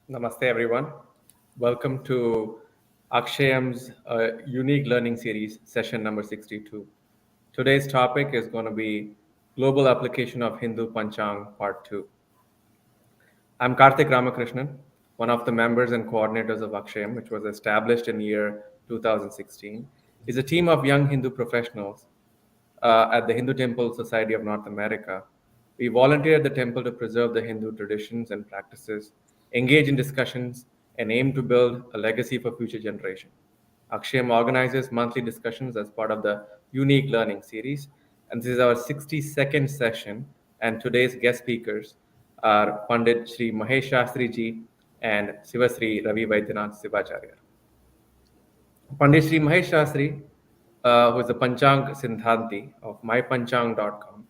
Namaste, everyone. Welcome to Akshayam's unique learning series, session number 62. Today's topic is going to be Global Application of Hindu Panchang, Part 2. I'm Karthik Ramakrishnan, one of the members and coordinators of Akshayam, which was established in year 2016. It's a team of young Hindu professionals at the Hindu Temple Society of North America. We volunteer at the temple to preserve the Hindu traditions and practices, engage in discussions, and aim to build a legacy for future generations. Akshayam organizes monthly discussions as part of the unique learning series, and this is our 62nd session. And today's guest speakers are Pandit Shri Mahesh Shastri ji and Siva Sri Ravi Vaidyanaat Sivachariar. Pandit Shri Mahesh Shastri, who is the Panchang Sindhanti of mypanchang.com,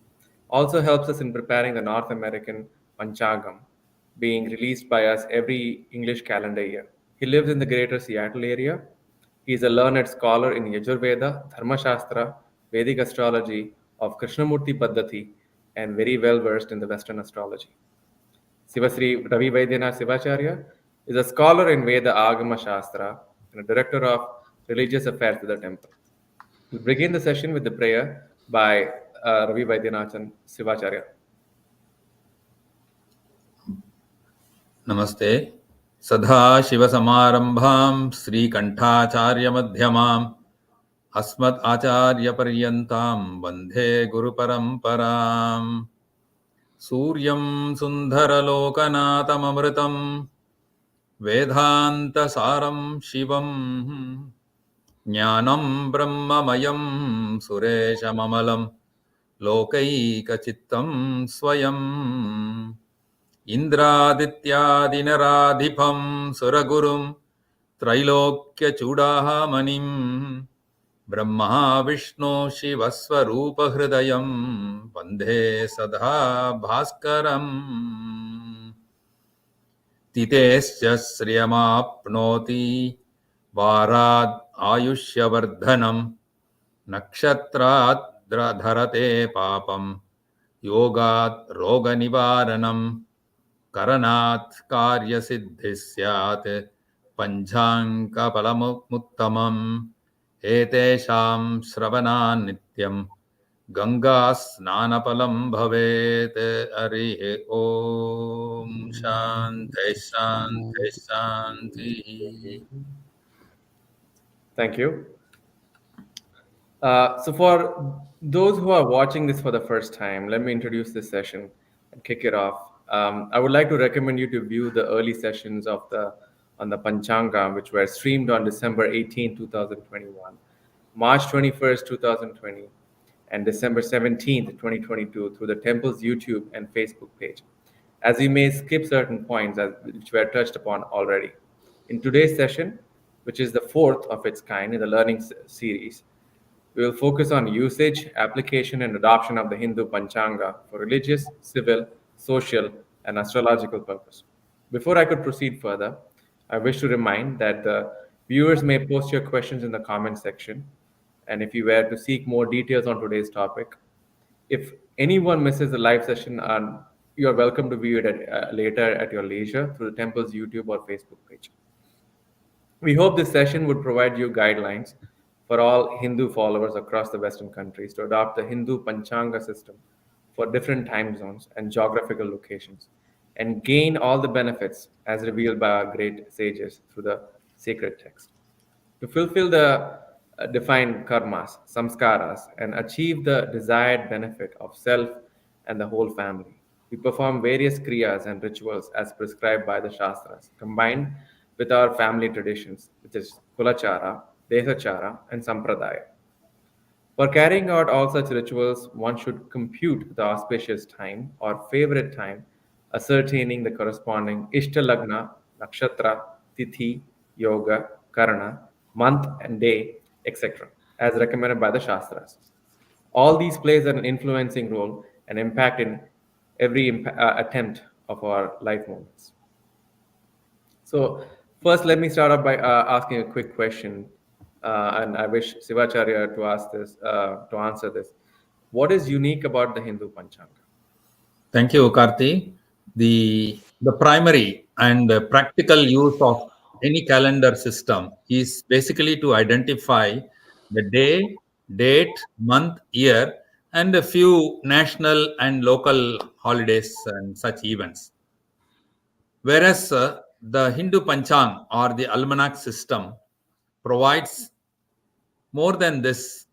also helps us in preparing the North American Panchangam, being released by us every English calendar year. He lives in the greater Seattle area. He is a learned scholar in Yajurveda, Dharma Shastra, Vedic astrology of Krishnamurti Paddhati, and very well versed in the Western astrology. Sivasri Ravi Vaidyanaat Sivachariar is a scholar in Veda Agama Shastra and a director of religious affairs to the temple. We'll begin the session with the prayer by Ravi Vaidyanaat and Sivacharya. नमस्ते सदाशिवसमारम्भां श्रीकण्ठाचार्यमध्यमाम् अस्मत् आचार्यपर्यन्तां वन्दे गुरुपरम्पराम् सूर्यं सुन्दरलोकनाथममृतं वेदान्तसारं शिवं ज्ञानं ब्रह्ममयं सुरेशममलं लोकैकचित्तं स्वयम् इन्द्रादित्यादिनराधिपं सुरगुरुं त्रैलोक्यचूडामणिं ब्रह्मा विष्णु शिवस्वरूपहृदयं वन्दे सदा भास्करम् तितेश्च श्रियमाप्नोति वाराद् आयुष्यवर्धनं नक्षत्रात् धरते पापं योगात् रोगनिवारणं करणात् कार्यसिद्धिः स्यात् पञ्चाङ्गफलमुत्तमम् एतेषां श्रवणान् नित्यं गङ्गास्नानफलं भवेत् हरिः ॐ शान्तिः शान्तिः शान्तिः. Thank you. So for those who are watching this for the first time, let me introduce this session and kick it off. I would like to recommend you to view the early sessions on the Panchanga, which were streamed on December 18, 2021, March 21st, 2020, and December 17th, 2022 through the temple's YouTube and Facebook page, as we may skip certain points which were touched upon already. In today's session, which is the fourth of its kind in the learning series, we will focus on usage, application, and adoption of the Hindu Panchanga for religious, civil, social, and astrological purpose. Before I could proceed further, I wish to remind that the viewers may post your questions in the comment section. And if you were to seek more details on today's topic, if anyone misses the live session, you are welcome to view it later at your leisure through the temple's YouTube or Facebook page. We hope this session would provide you guidelines for all Hindu followers across the Western countries to adopt the Hindu Panchanga system for different time zones and geographical locations, and gain all the benefits as revealed by our great sages through the sacred text. To fulfill the defined karmas, samskaras, and achieve the desired benefit of self and the whole family, we perform various kriyas and rituals as prescribed by the Shastras, combined with our family traditions, which is kulachara, desachara, and sampradaya. For carrying out all such rituals, one should compute the auspicious time or favorite time, ascertaining the corresponding Ishtalagna, Nakshatra, Tithi, Yoga, Karana, month and day, etc., as recommended by the Shastras. All these plays an influencing role and impact in every attempt of our life moments. So first, let me start off by asking a quick question, and I wish Sivacharya to answer this. What is unique about the Hindu Panchanga? Thank you, Karthi. The The primary and practical use of any calendar system is basically to identify the day, date, month, year, and a few national and local holidays and such events. Whereas the Hindu Panchang or the almanac system provides more than this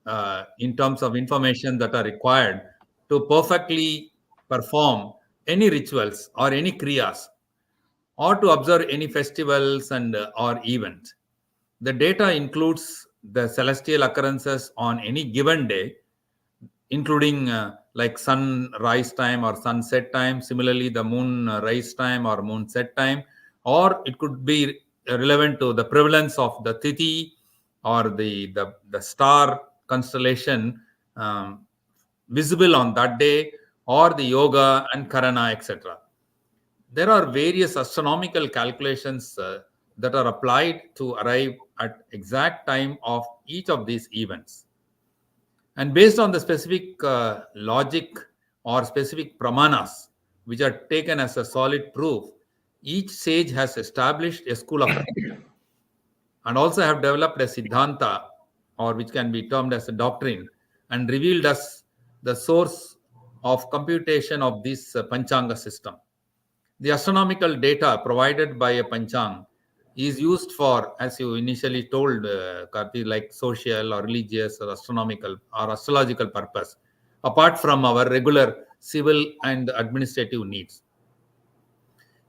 in terms of information that are required to perfectly perform any rituals or any kriyas or to observe any festivals and or events. The data includes the celestial occurrences on any given day, including like sunrise time or sunset time, similarly the moon rise time or moon set time, or it could be relevant to the prevalence of the tithi or the star constellation um, visible on that day, or the yoga and karana, etc. There are various astronomical calculations that are applied to arrive at exact time of each of these events. And based on the specific logic or specific pramanas, which are taken as a solid proof, each sage has established a school of and also have developed a siddhanta, or which can be termed as a doctrine, and revealed us the source of computation of this panchanga system. The astronomical data provided by a panchang is used for, as you initially told, Karthi, like social or religious or astronomical or astrological purpose, apart from our regular civil and administrative needs.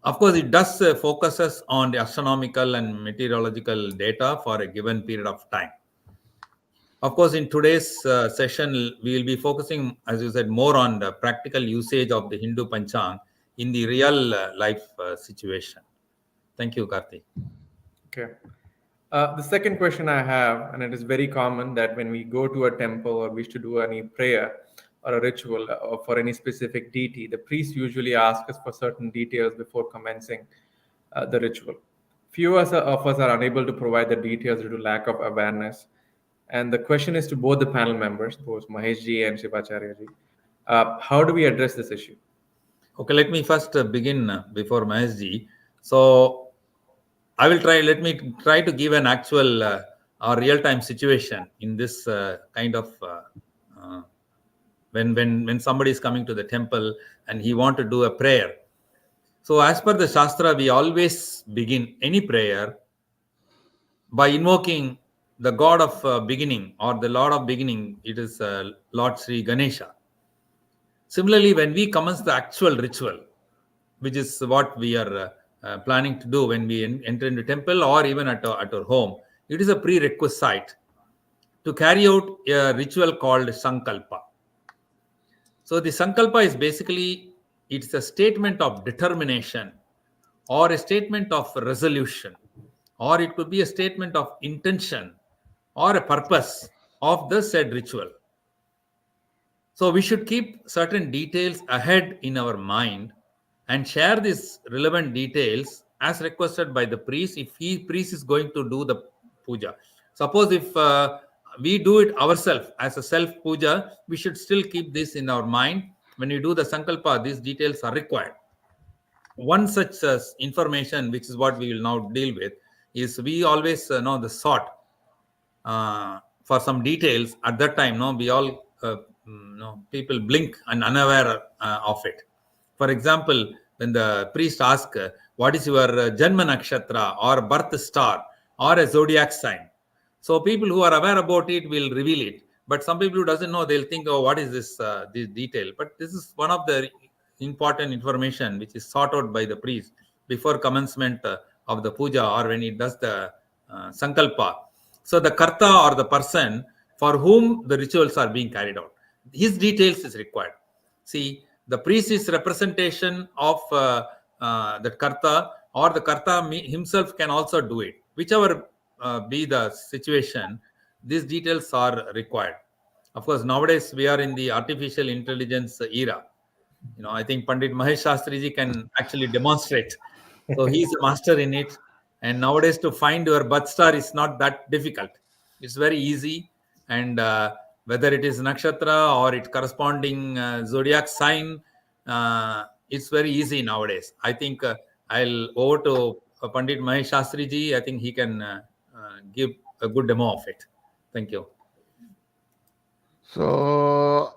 Of course, it does focuses on the astronomical and meteorological data for a given period of time. Of course, in today's session, we will be focusing, as you said, more on the practical usage of the Hindu Panchang in the real life situation. Thank you, Karthi. Okay. The second question I have, and it is very common that when we go to a temple or wish to do any prayer or a ritual or for any specific deity, the priest usually asks us for certain details before commencing the ritual. Few of us are unable to provide the details due to lack of awareness. And the question is to both the panel members, both Mahesh ji and Sivachariar ji. How do we address this issue? Okay, let me first begin before Mahesh ji. So, I will try. Let me try to give an actual or real-time situation in this kind of uh, when somebody is coming to the temple and he want to do a prayer. So, as per the Shastra, we always begin any prayer by invoking the God of beginning or the Lord of beginning. It is Lord Sri Ganesha. Similarly, when we commence the actual ritual, which is what we are planning to do when we enter into temple or even at our home, it is a prerequisite to carry out a ritual called sankalpa. So the sankalpa is basically, it's a statement of determination or a statement of resolution, or it could be a statement of intention or a purpose of the said ritual. So we should keep certain details ahead in our mind and share these relevant details as requested by the priest if he priest is going to do the puja. Suppose if we do it ourselves as a self puja, we should still keep this in our mind. When we do the sankalpa, these details are required. One such information, which is what we will now deal with, is we always know the sort for some details at that time. No, we all people blink and unaware of it. For example, when the priest asks, "What is your Janma nakshatra or birth star or a zodiac sign?" So people who are aware about it will reveal it. But some people who doesn't know, they'll think, "Oh, what is this detail?" But this is one of the important information which is sought out by the priest before commencement of the puja or when he does the sankalpa. So the karta or the person for whom the rituals are being carried out, his details is required. See, the priest is representation of that karta, or the karta himself can also do it. Whichever be the situation, these details are required. Of course, nowadays we are in the artificial intelligence era. I think Pandit Mahesh Shastri ji can actually demonstrate. So he's a master in it. And nowadays, to find your birth star is not that difficult. It's very easy. And whether it is nakshatra or its corresponding zodiac sign, it's very easy nowadays. I think I'll over to Pandit Mahesh Shastri ji. I think he can give a good demo of it. Thank you. So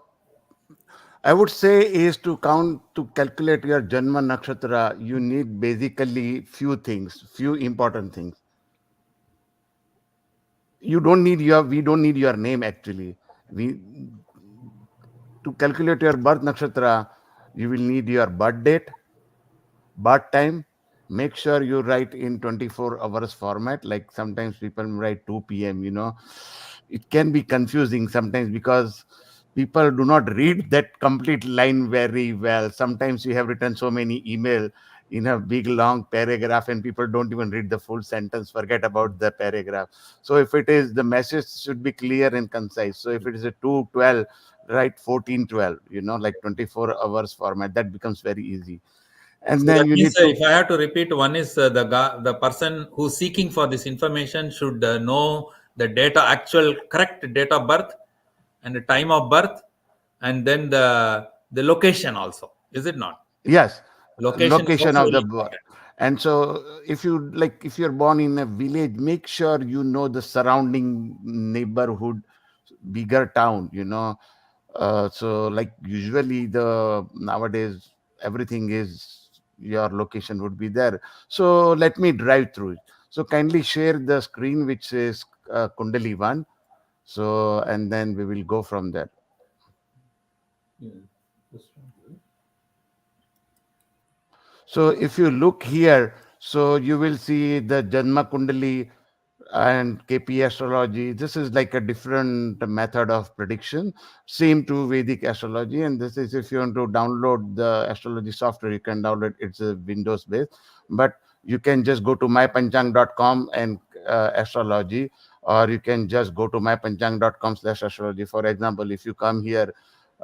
I would say is to calculate your Janma Nakshatra, you need basically few things, few important things. We don't need your name actually. We To calculate your birth nakshatra, you will need your birth date, birth time. Make sure you write in 24 hours format. Like sometimes people write 2 p.m. It can be confusing sometimes because people do not read that complete line very well. Sometimes you have written so many email in a big long paragraph and people don't even read the full sentence, forget about the paragraph. So if it is, the message should be clear and concise. So if it is a 212, write 1412, like 24 hours format. That becomes very easy. And So that then you means need to, if I have to repeat, one is the person who's seeking for this information should know the data, actual correct date of birth, and the time of birth, and then the location also. Is it not? yes, Location is location also of the very birth. important. And so if you're born in a village, make sure you know the surrounding neighborhood, bigger town. So like usually the nowadays everything is, your location would be there. So let me drive through it. So kindly share the screen which is Kundali 1. So and then we will go from there. So if you look here, so you will see the Janma Kundali and KP astrology. This is like a different method of prediction, same to Vedic astrology. And this is, if you want to download the astrology software, you can download. It's a Windows based, but you can just go to mypanchang.com and astrology, or you can just go to mypanchang.com/astrology. For example, if you come here,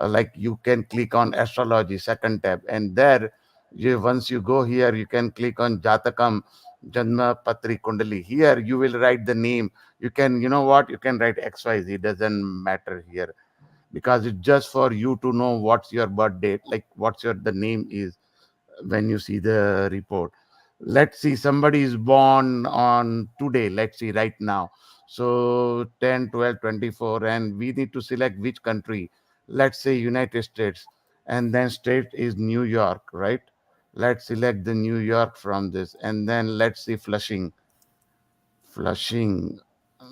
like you can click on astrology second tab, and there once you go here, you can click on Jatakam Janma Patri Kundali. Here you will write the name. You can, you know what, you can write XYZ, doesn't matter here, because it's just for you to know what's your birth date, like what's your the name is when you see the report. Let's see, somebody is born on today, let's see right now. So 10, 12, 24, and we need to select which country. Let's say United States, and then state is New York, right? Let's select the New York from this, and then let's see Flushing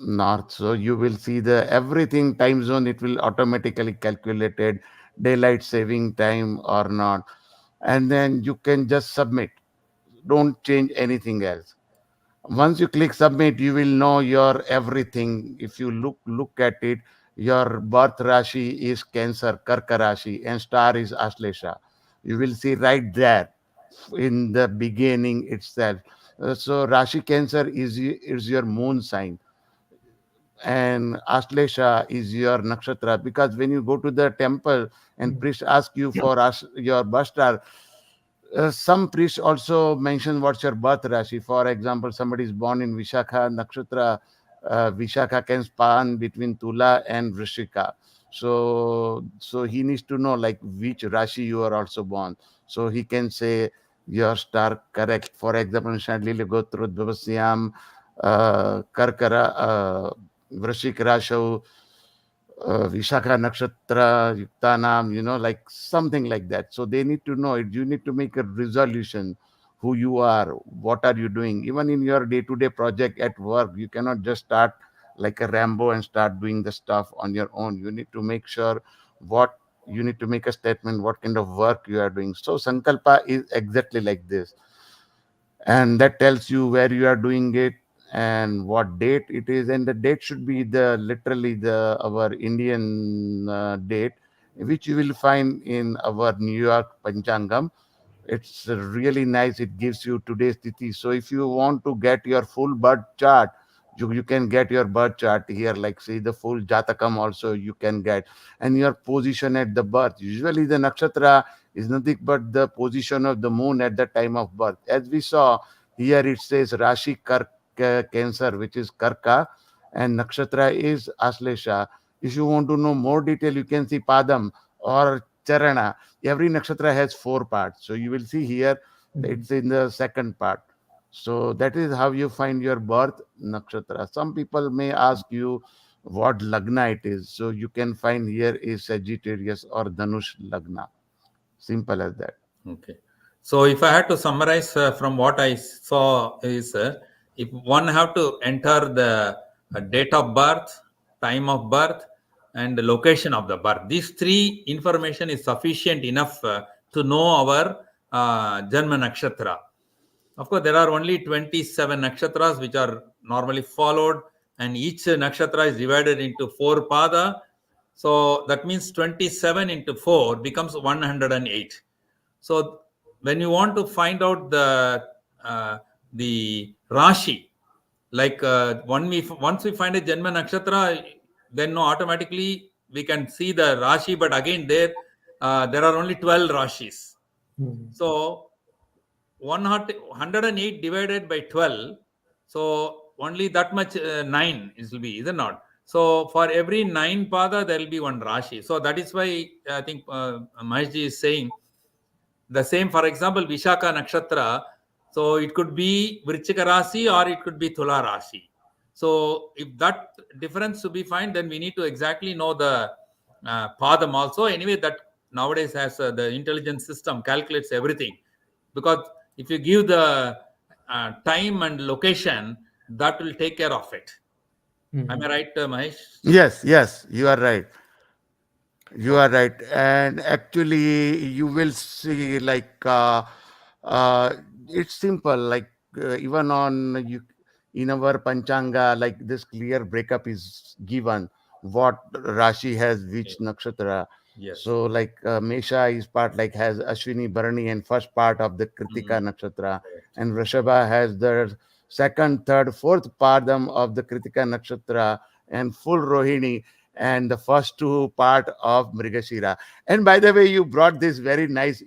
north. So you will see the everything time zone, it will automatically calculated, daylight saving time or not. And then you can just submit. Don't change anything else. Once you click submit, you will know your everything. If you look at it, your birth rashi is Cancer, Karka Rashi, and star is Ashlesha. You will see right there in the beginning itself. So Rashi Cancer is your moon sign, and Ashlesha is your nakshatra. Because when you go to the temple and priest ask you for your birth star, some priests also mention what's your birth rashi. For example, somebody is born in Vishakha nakshatra. Vishakha can span between Tula and Vrishika. So he needs to know like which rashi you are also born. So he can say your star correct. For example, Shandlili Gotru Dvasyam Karkara Vrishik Rashav Vishakha Nakshatra Yuktanam, like something like that. So they need to know it. You need to make a resolution who you are, what are you doing. Even in your day-to-day project at work, you cannot just start like a Rambo and start doing the stuff on your own. You need to make sure what you need to make a statement, what kind of work you are doing. So Sankalpa is exactly like this, and that tells you where you are doing it and what date it is. And the date should be the literally the our Indian date, which you will find in our New York Panchangam. It's really nice. It gives you today's tithi. So if you want to get your full birth chart, you can get your birth chart here, like say the full Jatakam also you can get, and your position at the birth. Usually the nakshatra is nothing but the position of the moon at the time of birth. As we saw here, it says Rashi Cancer, which is Karka, and nakshatra is Aslesha. If you want to know more detail, you can see Padam or Charana. Every nakshatra has four parts. So you will see here It's in the second part. So that is how you find your birth nakshatra. Some people may ask you what lagna it is. So you can find here is Sagittarius or Dhanush lagna. Simple as that. Okay. So if I had to summarize from what I saw is, if one have to enter the date of birth, time of birth, and the location of the birth, these three information is sufficient enough to know our Janma Nakshatra. Of course, there are only 27 nakshatras which are normally followed, and each nakshatra is divided into 4 pada. So that means 27 into 4 becomes 108. So when you want to find out the Rashi, like once we find a Janma Nakshatra, then no, automatically we can see the Rashi, but again there are only 12 Rashis. So 108 divided by 12, so only that much 9 it will be, is it not? So for every 9 pada there will be one Rashi. So that is why I think Mahesh is saying the same. For example, Vishaka Nakshatra, so it could be Vrichika Rasi or it could be Tula Rasi. So if that difference to be found, then we need to exactly know the padam also. Anyway, that nowadays has the intelligence system calculates everything, because if you give the time and location, that will take care of it. Am I right, Mahesh? Yes, yes, you are right. You Okay. are right. And actually, you will see like it's simple. Like even on you in our Panchanga, like this clear breakup is given. What Rashi has Okay. which nakshatra. Yes. So like Mesha is part like has Ashwini Bharani and first part of the Kritika Mm, nakshatra, correct. and Vrishabha has the second, third, fourth padam of the Kritika nakshatra, and full Rohini and the first two part of Mrigashira. And by the way, you brought this very Yes.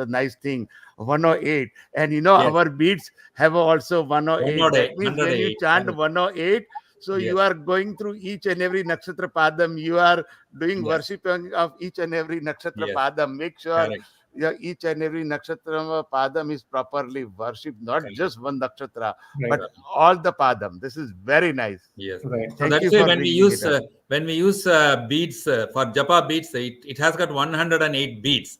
nice thing, 108. And you know, Yes. our beats have also 108. That 108. means when you 108. chant Correct. 108, so you Yes. are going through each and every nakshatra padam. You are doing Yes. worshiping of each and every nakshatra Yes. padam. Make sure Correct. each and every nakshatra padam is properly worshipped, not Correct. just one nakshatra, Right. but Correct. all the padam. This is very nice. Yes. Right. So Thank that's you why for bringing it up. when we use beads for japa beads, it has got 108 beads.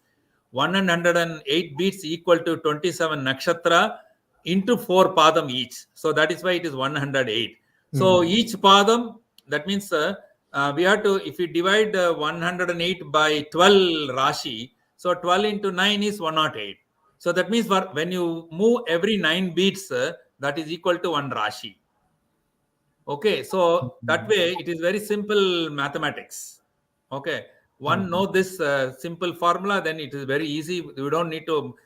108 beads equal to 27 nakshatra into 4 padam each. So that is why it is 108. So each padam, that means we have to, if we divide 108 by 12 rashi, so 12 into 9 is 108. So that means for when you move every 9 beats, that is equal to 1 rashi. Okay, so that way it is very simple mathematics. Okay, one know this simple formula, then it is very easy. You don't need to,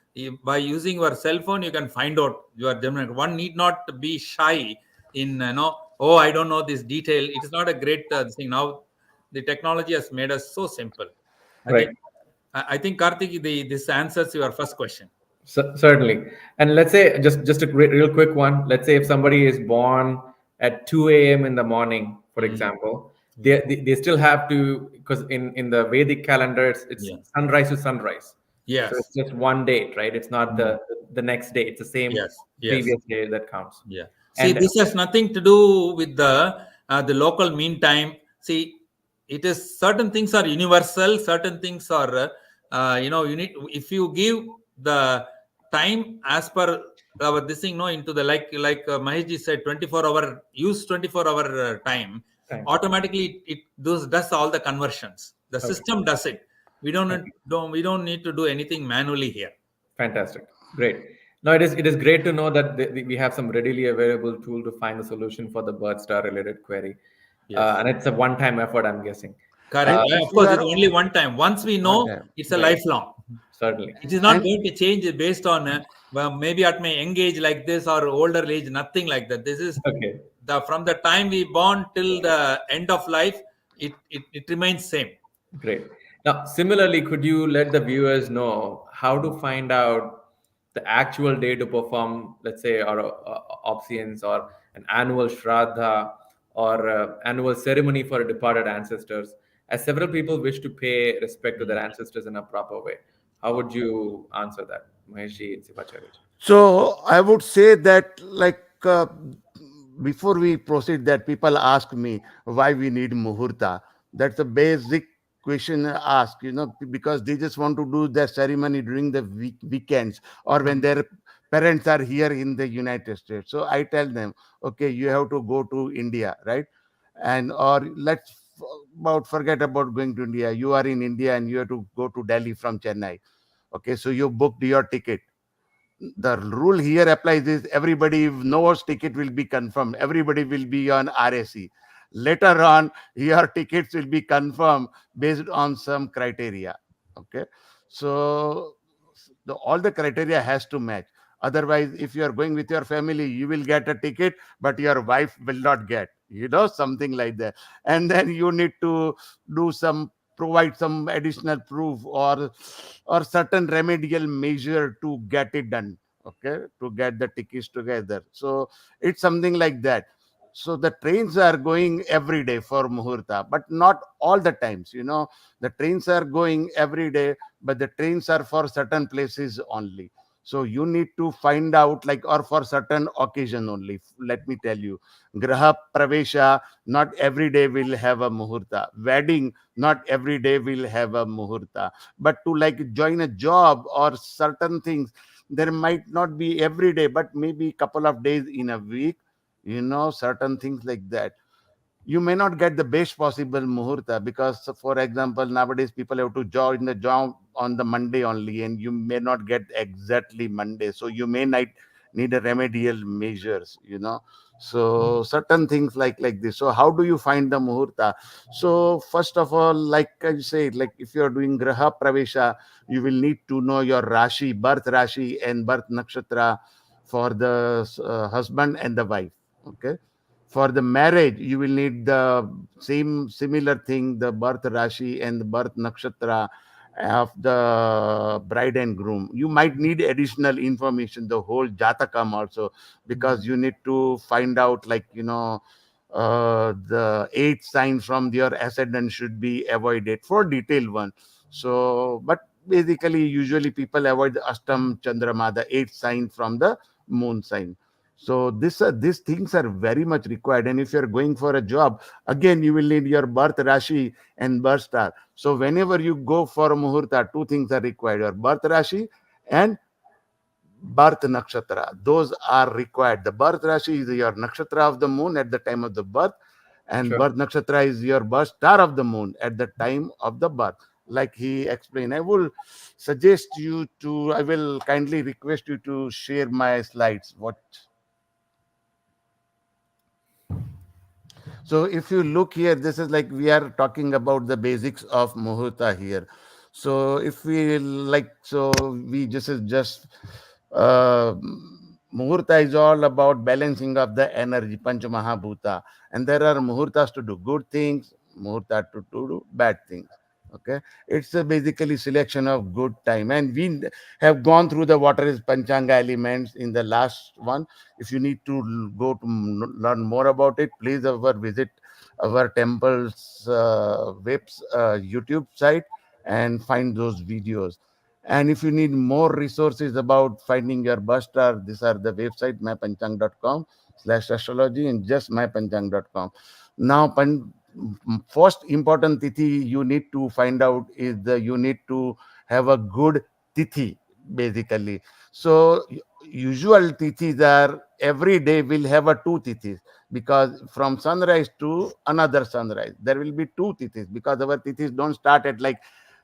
by using your cell phone, you can find out your Gemini. One need not be shy in, oh, I don't know this detail. It is not a great thing. Now, the technology has made us so simple. I Right. think, I think Karthik, this answers your first question. Certainly. And let's say just a real quick one. Let's say if somebody is born at 2 a.m. in the morning, for Mm. example, Yeah. they still have to, because in the Vedic calendar it's Yeah. sunrise to sunrise. So Yes. it's just one date, right? It's not Mm. the next day. It's the same Yes. Yes. previous day that counts. Yeah. See, And this has nothing to do with the local mean time. See, it is certain things are universal, certain things are you need, if you give the time as per our this thing, no, into the like Mahesh ji said, 24-hour use 24-hour time, time. automatically it does all the conversions. The Okay. system does it. We don't need to do anything manually here. Fantastic. Great. Now it is great to know that we have some readily available tool to find the solution for the birth star related query, Yes. and it's a one-time effort, I'm guessing. Correct. And Uh, if Of you course, it's are only one time. Once we one know, time, it's a right. lifelong. Certainly. It is not and going to change based on well, maybe at my young age like this or older age, nothing like that. This is Okay. from the time we born till the end of life, it remains same. Great. Now, similarly, could you let the viewers know how to find out the actual day to perform, let's say, or obsequies or an annual shraddha or annual ceremony for departed ancestors? As several people wish to pay respect to their Mm. ancestors in a proper way, how would you answer that, Maheshji and Sivachariar. So I would say that, like, before we proceed, that people ask me why we need muhurta. That's a basic question I ask, because they just want to do their ceremony during the weekends, or when their parents are here in the United States. So I tell them, okay, you have to go to India, right? And or let's about forget about going to India. You are in India and you have to go to Delhi from Chennai. Okay, so you booked your ticket. The rule here applies is everybody knows ticket will be confirmed. Everybody will be on RAC. Later on, your tickets will be confirmed based on some criteria. Okay. So all the criteria has to match. Otherwise, if you are going with your family, you will get a ticket, but your wife will not get, something like that. And then you need to do some provide some additional proof, or certain remedial measure to get it done, okay, to get the tickets together. So it's something like that. So the trains are going every day for muhurta, but not all the times. The trains are going every day, but the trains are for certain places only. So you need to find out, like, or for certain occasion only. Let me tell you, graha pravesha, not every day will have a muhurta. Wedding, not every day will have a muhurta. But to, like, join a job or certain things, there might not be every day, but maybe couple of days in a week, certain things like that. You may not get the best possible muhurta, because, for example, nowadays people have to join the job on the Monday only, and you may not get exactly Monday, so you may not need a remedial measures. So certain things like this. So how do you find the muhurta? So first of all, like I say, like, if you are doing graha pravesha, you will need to know your rashi, birth rashi and birth nakshatra for the husband and the wife. Okay. For the marriage, you will need the same similar thing, the birth rashi and the birth nakshatra of the bride and groom. You might need additional information, the whole jatakam also, because you need to find out, like, the eight signs from your ascendant should be avoided for detailed one. So, but basically, usually people avoid the Ashtam Chandrama, the eighth sign from the moon sign. So these things are very much required. And if you're going for a job, again, you will need your birth rashi and birth star. So whenever you go for a muhurta, two things are required: your birth rashi and birth nakshatra. Those are required. The birth rashi is your nakshatra of the moon at the time of the birth, and Sure. birth nakshatra is your birth star of the moon at the time of the birth. Like he explained, I will kindly request you to share my slides. So if you look here, this is like we are talking about the basics of muhurta here. So if we like, so we just uh, muhurta is all about balancing of the energy, pancha mahabhuta, and there are muhurtas to do good things, muhurta to do bad things. Okay, it's a basically selection of good time, and we have gone through the water is panchanga elements in the last one. If you need to go to learn more about it, please visit our temple's YouTube site and find those videos. And if you need more resources about finding your bus star, these are the website mypanchang.com/astrology and just mypanchang.com. Now, first important tithi you need to find out is you need to have a good tithi, basically. So usual tithis are every day will have a two tithis, because from sunrise to another sunrise there will be two tithis, because our tithis don't start at, like,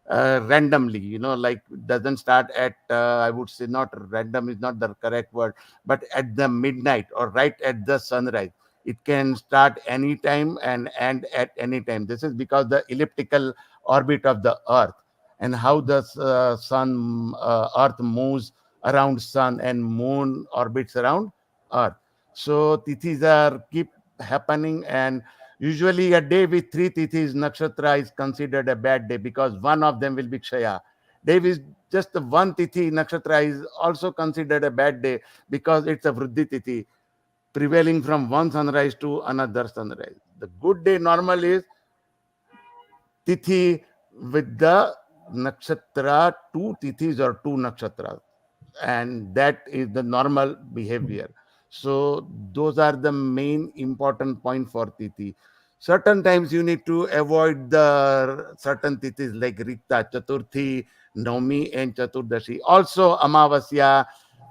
randomly, like, doesn't start at, I would say, not random is not the correct word, but at the midnight or right at the sunrise. It can start anytime and end at any time. This is because the elliptical orbit of the earth, and how the earth moves around sun, and moon orbits around earth. So tithis are keep happening, and usually a day with three tithis nakshatra is considered a bad day, because one of them will be kshaya. Day with just the one tithi nakshatra is also considered a bad day, because it's a vriddhi tithi, prevailing from one sunrise to another sunrise. The good day normal is tithi with the nakshatra, two tithis or two nakshatras. and that is the normal behavior. So those are the main important point for tithi. Certain times you need to avoid the certain tithis like Rikta, Chaturthi, Navami, and Chaturdashi. Also Amavasya,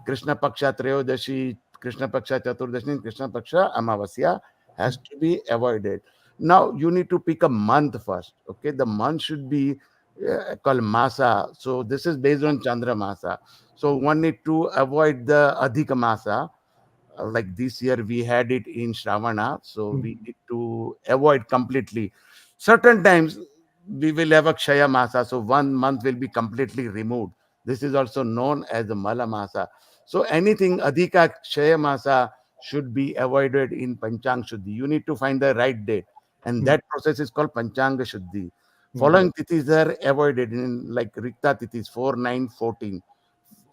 Krishna Paksha Trayodashi, Krishna Paksha Chaturdashi, and Krishna Paksha Amavasya has to be avoided. Now you need to pick a month first. Okay, the month should be called Masa. So this is based on Chandra Masa. So one need to avoid the Adhika Masa. Like this year we had it in Shravana, so we need to avoid completely. Certain times we will have Akshaya Masa, so 1 month will be completely removed. This is also known as the Mala Masa. So anything Adhika Kshaya Masa should be avoided in Panchang Shuddhi. You need to find the right date, and that process is called Panchanga Shuddhi. Following tithis are avoided in like Rikta tithis 4, 9, 14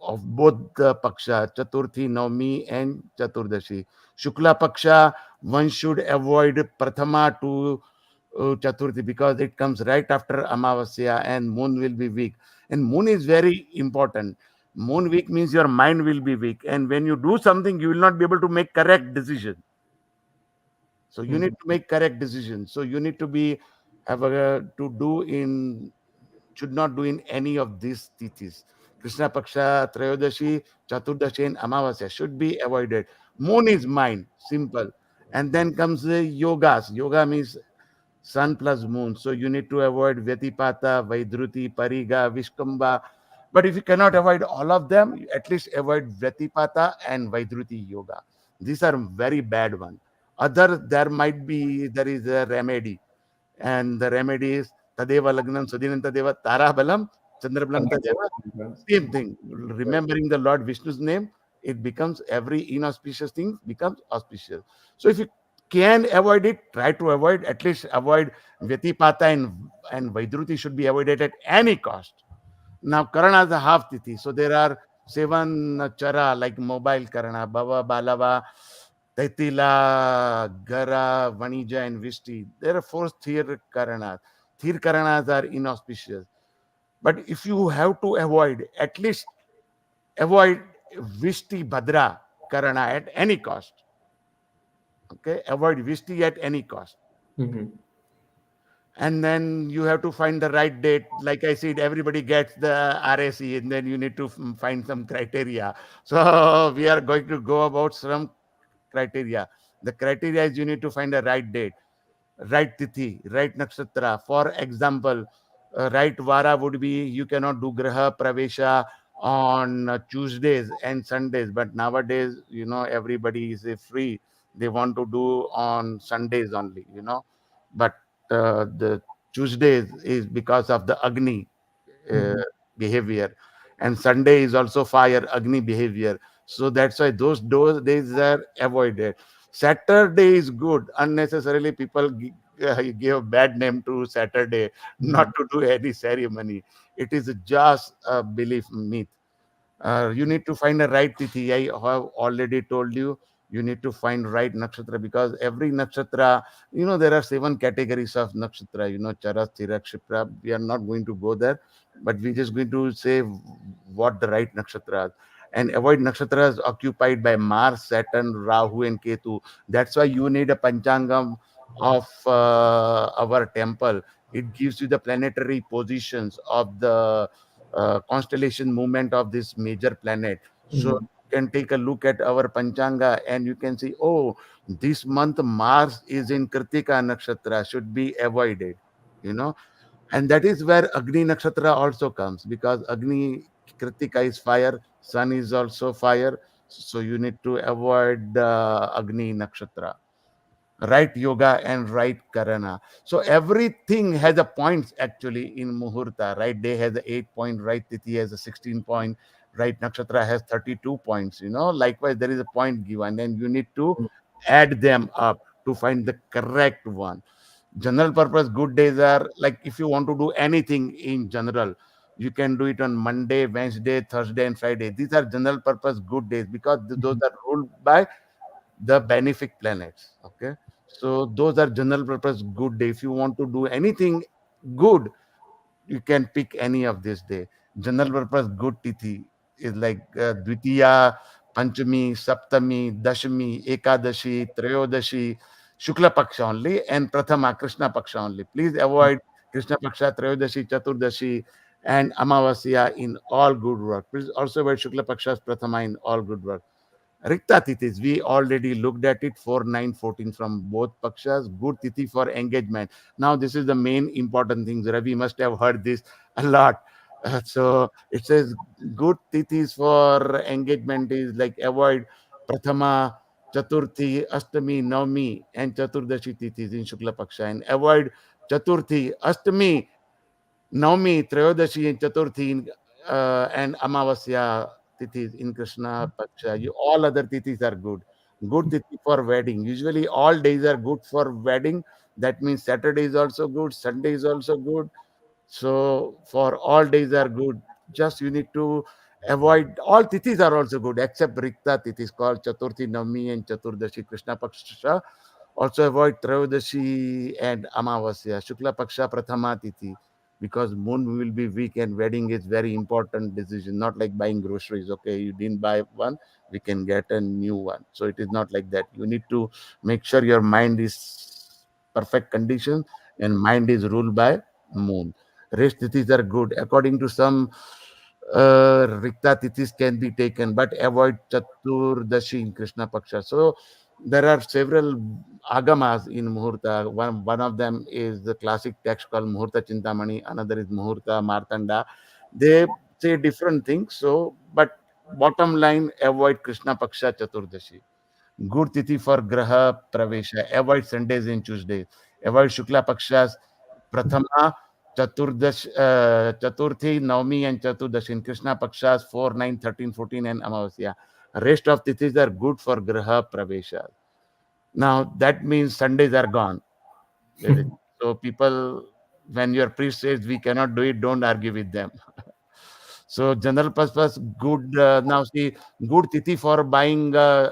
of both the Paksha, Chaturthi, Navami, and Chaturdashi. Shukla Paksha, one should avoid Prathama to Chaturthi because it comes right after Amavasya and moon will be weak. And moon is very important. Moon weak means your mind will be weak. And when you do something, you will not be able to make correct decision. So you need to make correct decisions. So you need to be have a, to do in should not do in any of these tithis. Krishna Paksha, Trayodashi, Chaturdashi, and Amavasya should be avoided. Moon is mine, simple. And then comes the yogas. Yoga means sun plus moon. So you need to avoid Vyatipata, Vaidruti, Pariga, Vishkamba. But if you cannot avoid all of them, you at least avoid Vyatipata and Vaidruti yoga. These are very bad one. Other there is a remedy, and the remedy is Tadeva Lagnam Sudinam Tadeva Tarabalam Chandrabalam Tadeva. Same thing. Remembering the Lord Vishnu's name, it becomes every inauspicious thing becomes auspicious. So if you can avoid it, try to avoid, at least avoid Vyatipata and Vaidruti should be avoided at any cost. Now Karana is a half tithi. So there are seven chara like mobile Karana, Bhava, Balava, Taitila, Gara, Vanija, and Vishti. There are four Thir Karanas. Thir Karanas are inauspicious. But if you have to avoid, at least avoid Vishti Bhadra Karana at any cost. Okay, avoid Vishti at any cost. And then you have to find the right date. Like I said, everybody gets the RAC, and then you need to find some criteria. So we are going to go about some criteria. The criteria is you need to find the right date, right tithi, right nakshatra. For example, right vara would be you cannot do graha pravesha on Tuesdays and Sundays, but nowadays, everybody is free. They want to do on Sundays only. But the Tuesdays is because of the Agni uh, behavior, and Sunday is also fire Agni behavior. So that's why those days are avoided. Saturday is good. Unnecessarily, people give bad name to Saturday, not to do any ceremony. It is just a belief myth. You need to find a right tithi. I have already told you. You need to find right nakshatra because every nakshatra, there are 7 categories of nakshatra. Chara, Stira, Kshipra. We are not going to go there, but we're just going to say what the right nakshatras and avoid nakshatras occupied by Mars, Saturn, Rahu, and Ketu. That's why you need a panchangam of our temple. It gives you the planetary positions of the constellation movement of this major planet. So you can take a look at our Panchanga and you can see, oh, this month Mars is in Kritika Nakshatra, should be avoided, you know. And that is where Agni Nakshatra also comes because Agni Kritika is fire, Sun is also fire. So you need to avoid Agni Nakshatra, right yoga and right karana. So everything has a points actually in muhurta. Right day has a 8 point, right tithi has a 16 point, right nakshatra has 32 points. Likewise there is a point given and you need to add them up to find the correct one. General purpose good days are like if you want to do anything in general, you can do it on Monday, Wednesday, Thursday, and Friday. These are general purpose good days because those are ruled by the benefic planets. Okay, so those are general purpose good day. If you want to do anything good, you can pick any of this day. General purpose good tithi is like Dvitiya, Panchami, Saptami, Dashami, Ekadashi, Trayodashi, Shukla Paksha only, and Prathama, Krishna Paksha only. Please avoid Krishna Paksha, Trayodashi, Chaturdashi, and Amavasya in all good work. Please also avoid Shukla Paksha's Prathama in all good work. Rikta Tithis, we already looked at it, 4, 9, 14 from both Pakshas. Good Tithi for engagement. Now, this is the main important things. Ravi must have heard this a lot. So, it says good Tithis for engagement is like avoid Prathama, Chaturthi, Ashtami, Navami, and Chaturdashi Tithis in Shukla Paksha. And avoid Chaturthi, Ashtami, Navami, Trayodashi, and Chaturthi, and Amavasya Tithis in Krishna Paksha. All other Tithis are good. Good Tithi for wedding. Usually, all days are good for wedding. That means Saturday is also good, Sunday is also good. So, for all days are good. Just you need to avoid all Tithis are also good except Rikta Tithis called Chaturthi, Navami, and Chaturdashi Krishna Paksha. Also avoid Trayodashi and Amavasya, Shukla Paksha Prathama Tithi, because moon will be weak and wedding is very important decision, not like buying groceries. Okay, you didn't buy one, we can get a new one. So it is not like that. You need to make sure your mind is perfect condition and mind is ruled by moon. Rest tithis are good. According to some, Rikta tithis can be taken, but avoid Chaturdashi in Krishna Paksha. So there are several agamas in Muhurta. One of them is the classic text called Muhurta Chintamani, another is Muhurta Martanda. They say different things. So, but bottom line, avoid Krishna Paksha Chaturdashi. Good Tithi for Graha Pravesha. Avoid Sundays and Tuesdays. Avoid Shukla Pakshas Prathama, Chaturthi, Navami, and Chaturdashi. In Krishna Pakshas 4, 9, 13, 14, and Amavasya. Rest of Tithis are good for Graha Pravesha. Now, that means Sundays are gone. So, people, when your priest says we cannot do it, don't argue with them. So general purpose good. Now see, good tithi for buying a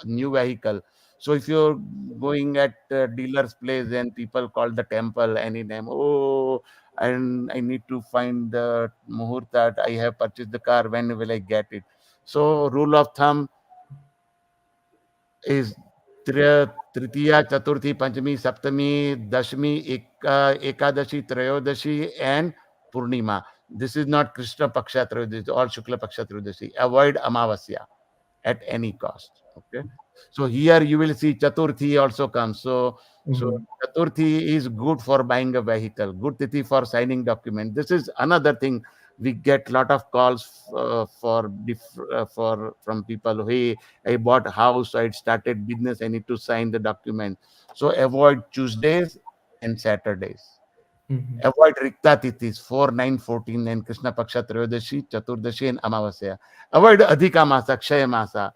new vehicle. So if you're going at dealer's place and people call the temple any name, oh, and I need to find the muhurta. I have purchased the car. When will I get it? So rule of thumb is Tritiya, Chaturthi, Panchami, Saptami, Dashmi, Ekadashi, Trayodashi, and Purnima. This is not Krishna Paksha Trayodashi, all Shukla Paksha Trayodashi. Avoid Amavasya at any cost. Okay. So here you will see Chaturthi also comes. So Chaturthi is good for buying a vehicle, good Tithi for signing document. This is another thing. We get lot of calls for from people. Hey, I bought a house, I started business, I need to sign the document. So avoid Tuesdays and Saturdays. Avoid Rikta Tithis 4, 9, 14, and Krishna Paksha Trayodashi, Chaturdashi, and Amavasya. Avoid Adhika Masa, Akshaya Masa,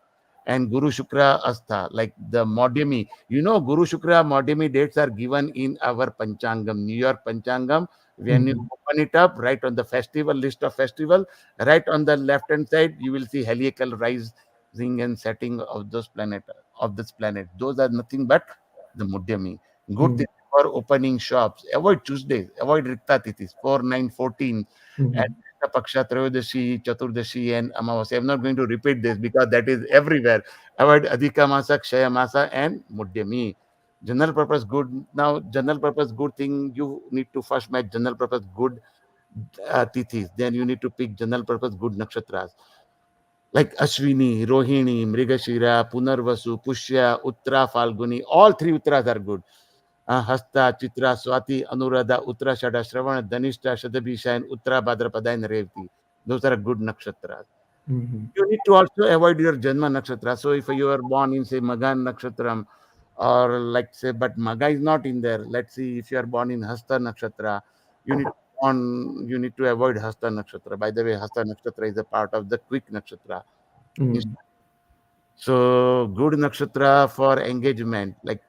and Guru Shukra Astha, like the Madhyami. You know, Guru Shukra Madhyami dates are given in our Panchangam, New York Panchangam. When you open it up, right on the festival list of festival, right on the left hand side, you will see heliacal rising and setting of those planet of this planet. Those are nothing but the Madhyami. Good thing for opening shops. Avoid Tuesdays. Avoid Rikta Tithis 4, 9, 14, and Krishna Paksha, Trayodashi, Chaturdashi, and Amavasya. I'm not going to repeat this because that is everywhere. Avoid Adhika Masa, Kshaya Masa, and Madhyami. General purpose good. Now, general purpose good thing, you need to first match general purpose good tithis. Then you need to pick general purpose good nakshatras. Like Ashwini, Rohini, Mrigashira, Punarvasu, Pushya, Uttara, Falguni. All three Uttaras are good. Hasta, Chitra, Swati, Anuradha, Uttarashada, Shravana, Dhanishta, Shadabhisha, and Uttara, Bhadrapada, and Revati. Those are good nakshatras. You need to also avoid your Janma nakshatra. So if you are born in, say, Magan nakshatram, or like say, but Maga is not in there. Let's see if you are born in Hasta nakshatra, you need to avoid Hasta nakshatra. By the way, Hasta nakshatra is a part of the quick nakshatra. So good nakshatra for engagement. Like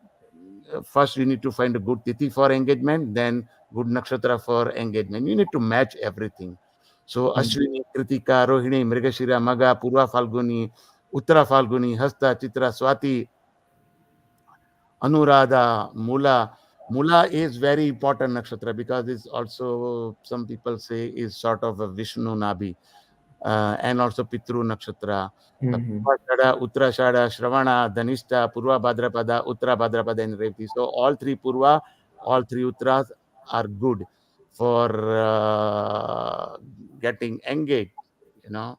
first you need to find a good tithi for engagement, then good nakshatra for engagement. You need to match everything. So Ashwini, Kritika, Rohini, Mrigashira, Maga, Purva Falguni, Uttara Falguni, Hasta, Chitra, Swati, Anuradha, Mula. Mula is very important nakshatra because it's also, some people say, is sort of a Vishnu Nabhi. and also Pitru Nakshatra. Mm-hmm. Purvashada, Uttarashada, Shravana, Dhanishta, Purva Bhadrapada, Uttara Bhadrapada, and Revati. So all three Purva, all three Uttaras are good for getting engaged, you know.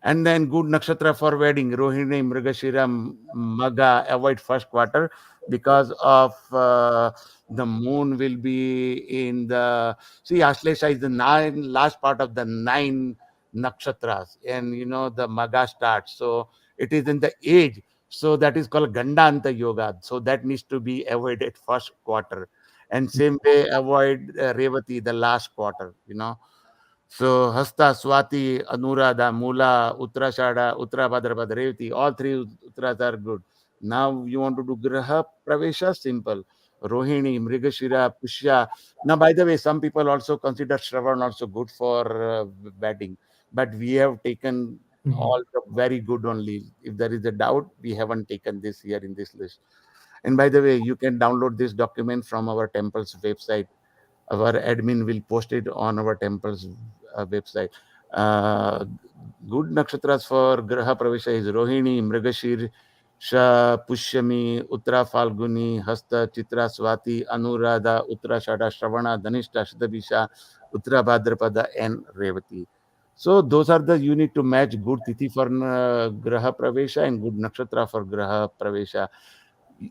And then good nakshatra for wedding, Rohini, Mrigashira, Maga, avoid first quarter because of the moon will be in the, see, Ashlesha is the last part of the 9 nakshatras, and you know the Maga starts. So it is in the age. So that is called Gandanta Yoga. So that needs to be avoided first quarter. And same way, avoid Revati, the last quarter, you know. So Hasta, Swati, Anuradha, Mula, Uttarashada, Uttarabhadrapada, Revati, all three Uttaras are good. Now you want to do Graha Pravesha, simple. Rohini, Mrigashira, Pushya. Now, by the way, some people also consider Shravan also good for batting. But we have taken Mm-hmm. all the very good only. If there is a doubt, we haven't taken this here in this list. And by the way, you can download this document from our temple's website. Our admin will post it on our temple's website. Uh, Good nakshatras for Graha Pravesha is Rohini, Mrigashir, Pushyami, Uttara Falguni, Hasta, Chitra, Swati, Anuradha, Uttara Shada, Shravana, Dhanishta, Shadabisha, Uttara Bhadrapada, and Revati. So those are the, you need to match good tithi for Graha Pravesha and good nakshatra for Graha Pravesha.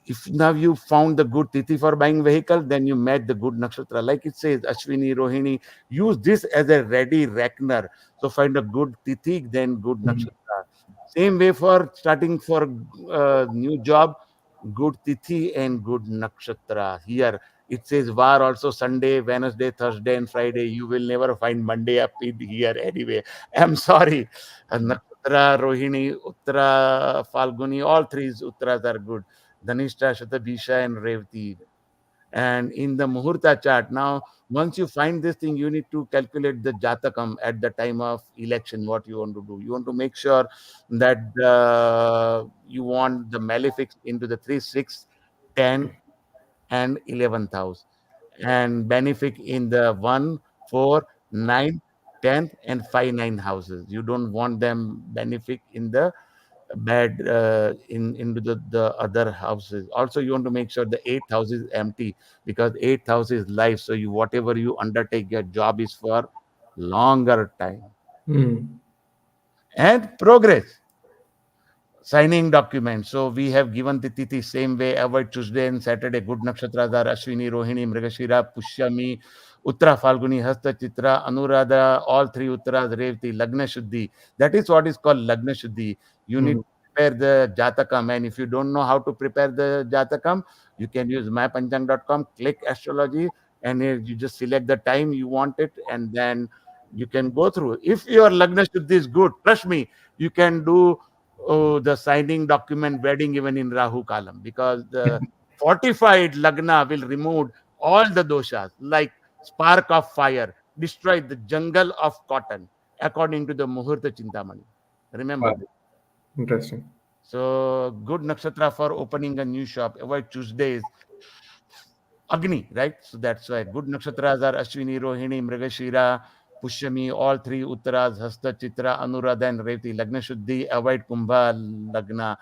If now you found the good tithi for buying vehicle, then you met the good nakshatra. Like it says, Ashwini, Rohini, use this as a ready reckoner. So find a good tithi, then good Mm-hmm. nakshatra. Same way for starting for new job, good tithi and good nakshatra. Here it says var also Sunday, Wednesday, Thursday, and Friday. You will never find Monday up in here anyway. I'm sorry. Nakshatra, Rohini, Uttara, Falguni, all three Uttaras are good. Dhanishta, Shatabhisha, and Revati. And in the Muhurta chart, now, once you find this thing, you need to calculate the Jatakam at the time of election, what you want to do. You want to make sure that you want the malefics into the 3, 6, 10, and 11th house, and benefic in the 1, 4, 9, 10th, and 5, 9 houses. You don't want them benefic in the bad in into the other houses. Also, you want to make sure the 8th house is empty, because 8th house is life. So you, whatever you undertake, your job is for longer time Mm-hmm. and progress. Signing documents. So we have given the tithi same way. Avoid Tuesday and Saturday. Good nakshatras are Ashwini, Rohini, Mrigashira, Pushyami, Uttara, Falguni, Hasta, Chitra, Anuradha. All three Uttaras, Revati, Lagna Shuddhi. That is what is called Lagna Shuddhi. You need Mm-hmm. to prepare the Jatakam, and if you don't know how to prepare the Jatakam, you can use mypanchang.com, click astrology, and you just select the time you want it, and then you can go through. If your Lagna Shuddhi is good, trust me, you can do the signing document wedding even in Rahu Kalam, because the fortified Lagna will remove all the doshas like spark of fire, destroy the jungle of cotton, according to the Muhurta Chintamani. Remember Wow. this. Interesting. So, good nakshatra for opening a new shop. Avoid Tuesdays. Agni, right? So that's why good nakshatras are Ashwini, Rohini, Mrigashira, Pushyami, all three Uttaras, Hasta, Chitra, Anuradha, and Revati. Lagna Shuddhi, avoid Kumbha Lagna,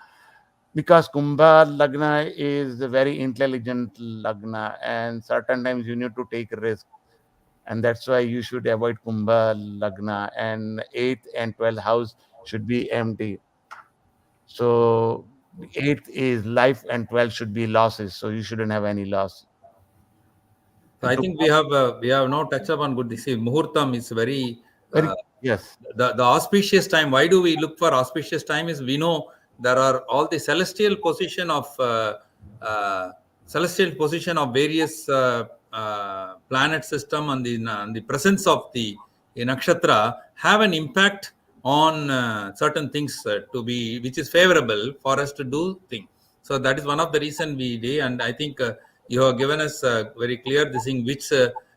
because Kumbha Lagna is a very intelligent Lagna, and certain times you need to take risk. And that's why you should avoid Kumbha Lagna, and 8th and 12th house should be empty. So 8th is life and 12th should be losses. So you shouldn't have any loss. So I To think we have now touched upon good. This Muhurtam is very very, uh, yes. the auspicious time. Why do we look for auspicious time? Is we know there are all the uh, celestial position of various planet system, and the presence of the nakshatra have an impact on certain things to be which is favorable for us to do things. So that is one of the reason we do, and I think you have given us very clear this thing which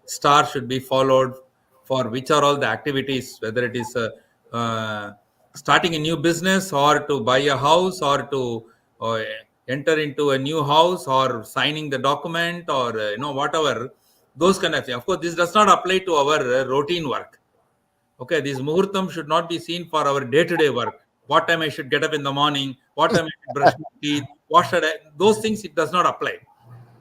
star should be followed for which are all the activities, whether it is uh, starting a new business or to buy a house or to uh, enter into a new house or signing the document or whatever those kind of things. Of course, this does not apply to our routine work. Okay, this muhurtam should not be seen for our day-to-day work. What time I should get up in the morning, what time I should brush my teeth, what should I, those things it does not apply.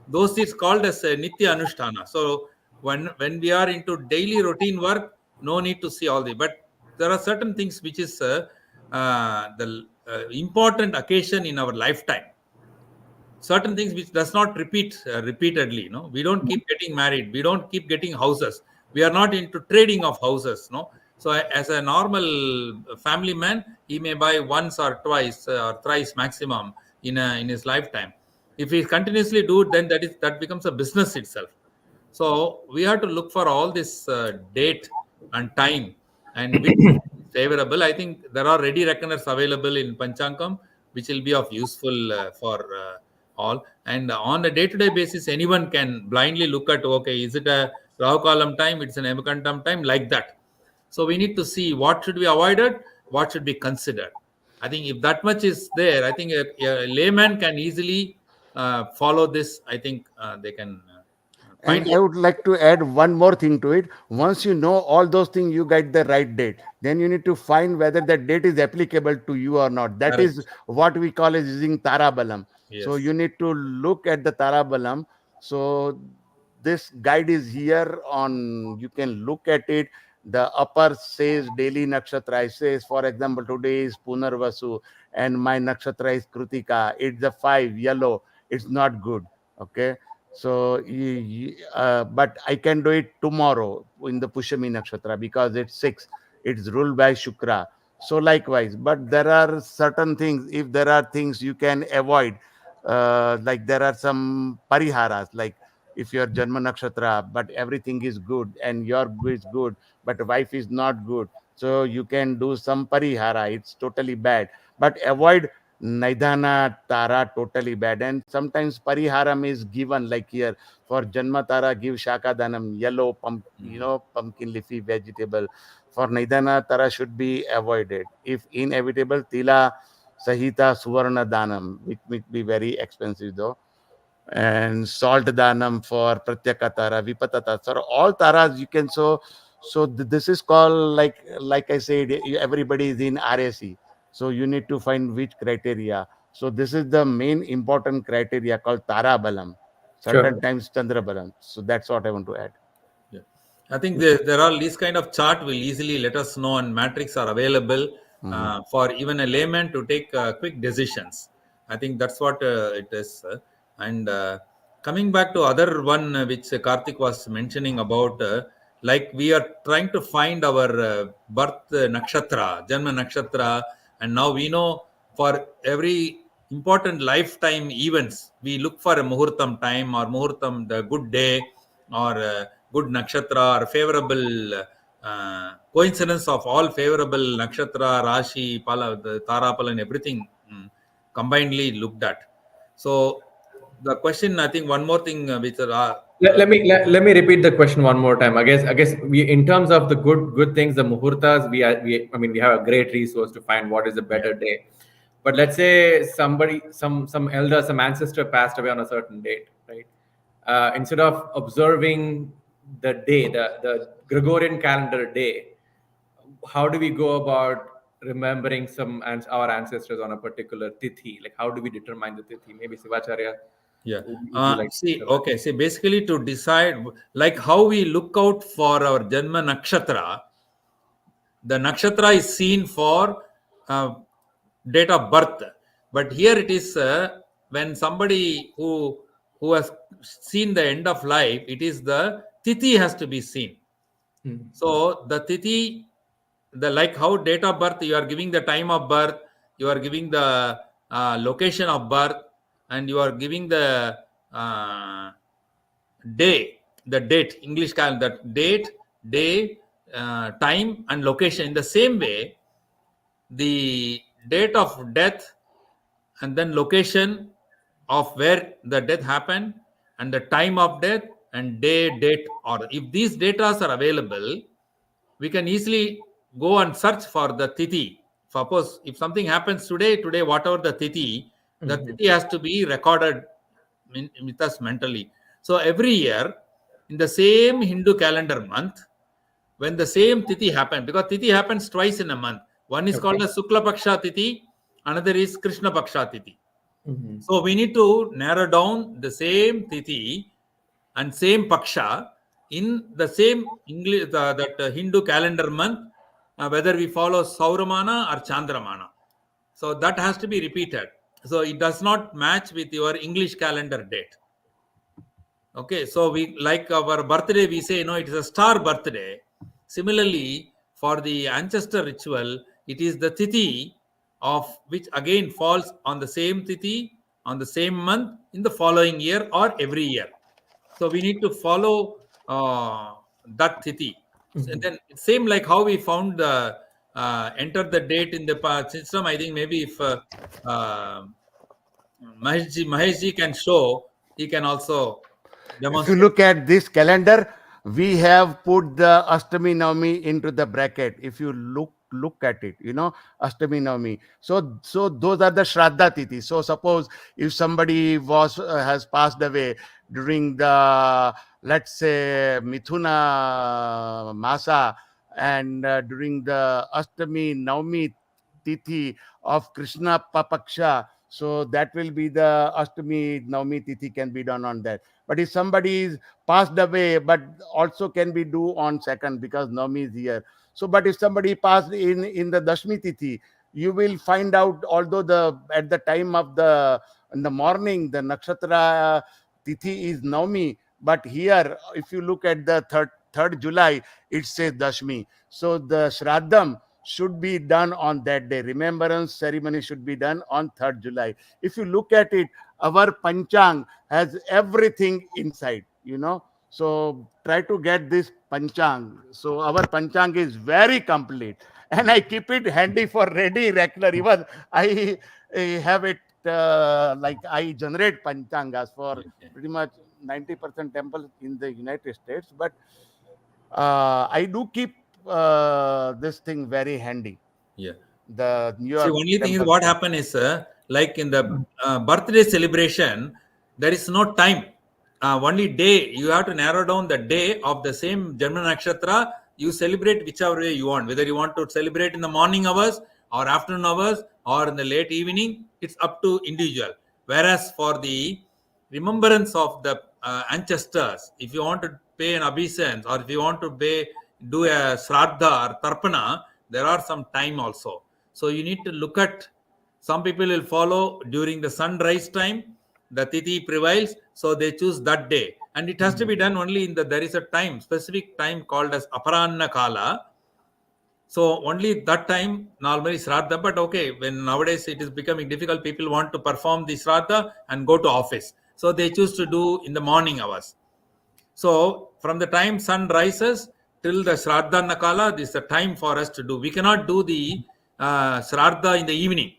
Those is called as nitya anushtana. So when we are into daily routine work, no need to see all the. But there are certain things which is the important occasion in our lifetime. Certain things which does not repeat repeatedly. No, we don't keep getting married. We don't keep getting houses. We are not into trading of houses. No. So as a normal family man, he may buy once or twice or thrice maximum in his lifetime. If he continuously do it, then that becomes a business itself. So we have to look for all this date and time and which is favorable. I think there are ready reckoners available in Panchangam, which will be of useful for all. And on a day-to-day basis, anyone can blindly look at, okay, is it a Rahu Kalam time? It's an Emakantam time, like that. So we need to see what should be avoided, what should be considered. I think if that much is there, I think a layman can easily follow this. I think they can And find I it. would like to add one more thing to it. Once you know all those things, you get the right date. Then you need to find whether that date is applicable to you or not. That is Correct. what we call as using Tarabalam. So Yes. you need to look at the Tarabalam. So this guide is here on, you can look at it. The upper says daily nakshatra. It says, for example, today is Punarvasu and my nakshatra is Krutika. It's a 5, yellow. It's not good. Okay, so, but I can do it tomorrow in the Pushami Nakshatra because it's 6. It's ruled by Shukra. So, likewise, but there are certain things, if there are things you can avoid, like there are some pariharas, like if your Janma Nakshatra, but everything is good and your is good, but wife is not good. So, you can do some parihara. It's totally bad. But avoid Naidhana Tara, totally bad. And sometimes Pariharam is given, like here for Janma Tara, give Shaka Danam, yellow pumpkin leafy vegetable. For Naidhana Tara should be avoided. If inevitable, Tila Sahita Suvarna Danam, which may be very expensive though. And salt danam for pratyaka tara, vipatata. So all taras you can, this is called, like I said, everybody is in RAC. So you need to find which criteria. So this is the main important criteria called tara balam. Certain Sure. times chandra balam. So that's what I want to add. Yeah. I think there are these kind of chart will easily let us know, and matrix are available Mhm. for even a layman to take quick decisions. I think that's what it is. And coming back to other one which Karthik was mentioning about, like we are trying to find our birth nakshatra, Janma nakshatra, and now we know for every important lifetime events, we look for a muhurtam time or muhurtam, the good day, or good nakshatra, or favorable coincidence of all favorable nakshatra, rashi, pala, the tarapal, and everything combinedly looked at. So the question, I think, one more thing which Let me repeat the question one more time. I guess we, in terms of the good things, the muhurtas, I mean, we have a great resource to find what is a yeah, better day. But let's say somebody, some elder, some ancestor passed away on a certain date, right? Instead of observing the day, the Gregorian calendar day, how do we go about remembering our ancestors on a particular tithi? Like, how do we determine the tithi? Maybe Sivacharya, yeah. would you like to See, answer that? okay. See, basically to decide, like how we look out for our Janma nakshatra, the nakshatra is seen for uh, date of birth, but here it is when somebody who has seen the end of life, it is the tithi has to be seen. Hmm. So the tithi, the like how date of birth, you are giving the time of birth, you are giving the location of birth, and you are giving the uh, day, the date, English calendar, date, day, time, and location. In the same way, the date of death and then location of where the death happened and the time of death and day, date, or if these data are available, we can easily go and search for the tithi. Suppose if something happens today, whatever the Mhm. tithi has to be recorded with us mentally. So every year in the same Hindu calendar month, when the same tithi happens, because tithi happens twice in a month. One is called as Sukla Paksha tithi, another is Krishna Paksha tithi. Mhm. So we need to narrow down the same tithi and same paksha in the same English that Hindu calendar month, whether we follow Sauramana or Chandramana. So that has to be repeated. So it does not match with your English calendar date. Okay, so we like our birthday, we say, no, it is a star birthday. Similarly, for the ancestor ritual, it is the tithi of which again falls on the same tithi, on the same month in the following year or every year. So we need to follow that tithi. So then same like how we found the enter the date in the system. I think maybe if Maheshji can show, he can also If you demonstrate. look at this calendar, we have put the Ashtami Navami into the bracket. If you look at it, Ashtami Navami. So those are the Shraddha Tithi. So suppose if somebody has passed away during the, let's say, Mithuna Masa, and during the Ashtami Navami Tithi of Krishna Papaksha, so that will be the Ashtami Navami Tithi can be done on that. But if somebody is passed away, but also can be do on second because Navami is here. So, but if somebody passed in the Dashmi Tithi, you will find out, although at the time of in the morning the Nakshatra Tithi is Navami, but here if you look at the third July, it says Dashmi. So the Shraddham should be done on that day. Remembrance ceremony should be done on 3rd July. If you look at it, our Panchang has everything inside, So try to get this Panchang. So our Panchang is very complete. And I keep it handy for ready regular. Even I have it like I generate Panchangas for Okay. pretty much 90% temples in the United States. But I do keep this thing very handy. Yeah. The New See, York only thing is temple. what happened is like in the birthday celebration, there is no time. Only day. You have to narrow down the day of the same Janma Nakshatra. You celebrate whichever way you want. Whether you want to celebrate in the morning hours or afternoon hours or in the late evening, it's up to individual. Whereas for the remembrance of the ancestors, if you want to pay an obeisance or if you want to do a sraddha or tarpana, there are some time also. So you need to look at, some people will follow during the sunrise time, the tithi prevails, so they choose that day. And it has to be done only there is a time, specific time called as aparanna kala. So only that time normally Shraddha, but okay, when nowadays it is becoming difficult, people want to perform the Shraddha and go to office. So they choose to do in the morning hours. So from the time sun rises till the Shraddha Nakala, this is the time for us to do. We cannot do the Shraddha in the evening.